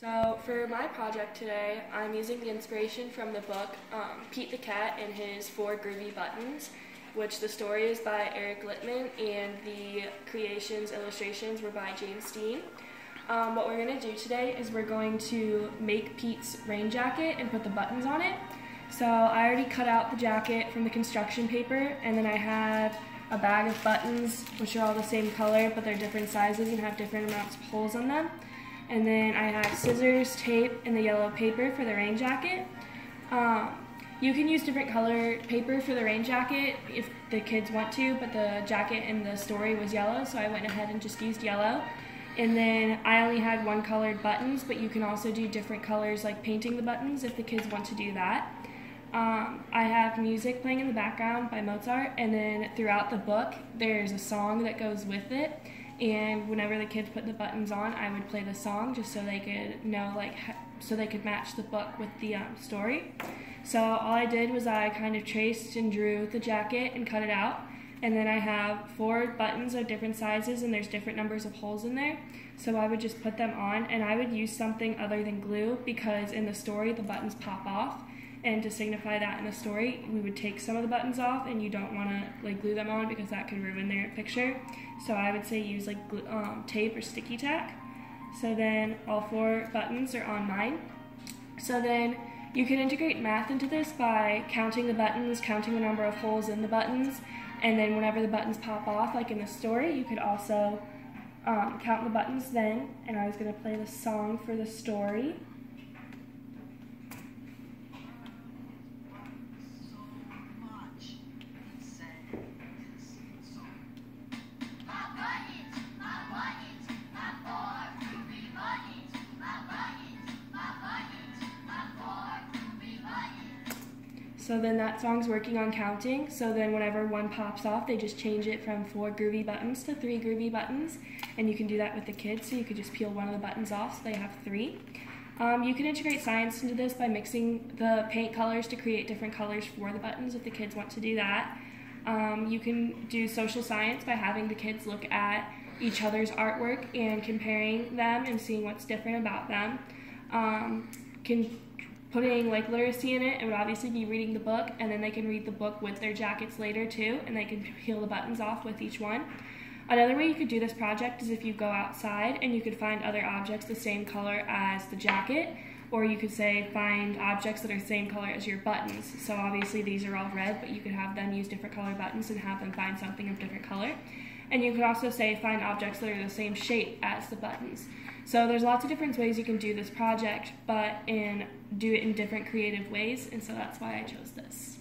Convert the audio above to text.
So for my project today, I'm using the inspiration from the book Pete the Cat and His 4 Groovy Buttons, which the story is by Eric Littman and the illustrations were by James Steen. What we're going to do today is we're going to make Pete's rain jacket and put the buttons on it. So I already cut out the jacket from the construction paper, and then I have a bag of buttons, which are all the same color, but they're different sizes and have different amounts of holes on them. And then I have scissors, tape, and the yellow paper for the rain jacket. You can use different color paper for the rain jacket if the kids want to, but the jacket in the story was yellow, so I went ahead and just used yellow. And then I only had 1 colored buttons, but you can also do different colors like painting the buttons if the kids want to do that. I have music playing in the background by Mozart, and then throughout the book there's a song that goes with it. And whenever the kids put the buttons on, I would play the song just so they could know, so they could match the book with the story. So all I did was I kind of traced and drew the jacket and cut it out. And then I have 4 buttons of different sizes, and there's different numbers of holes in there. So I would just put them on, and I would use something other than glue because in the story the buttons pop off. And to signify that in the story, we would take some of the buttons off, and you don't want to glue them on because that could ruin their picture. So I would say use tape or sticky tack. So then all 4 buttons are on mine. So then you can integrate math into this by counting the buttons, counting the number of holes in the buttons, and then whenever the buttons pop off, like in the story, you could also count the buttons then. And I was going to play the song for the story. So then that song's working on counting, so then whenever one pops off, they just change it from 4 groovy buttons to 3 groovy buttons, and you can do that with the kids, so you could just peel one of the buttons off so they have 3. You can integrate science into this by mixing the paint colors to create different colors for the buttons if the kids want to do that. You can do social science by having the kids look at each other's artwork and comparing them and seeing what's different about them. Putting literacy in it would obviously be reading the book, and then they can read the book with their jackets later too, and they can peel the buttons off with each one. Another way you could do this project is if you go outside and you could find other objects the same color as the jacket, or you could say find objects that are the same color as your buttons. So obviously these are all red, but you could have them use different color buttons and have them find something of different color. And you could also say find objects that are the same shape as the buttons. So there's lots of different ways you can do this project, but do it in different creative ways, and so that's why I chose this.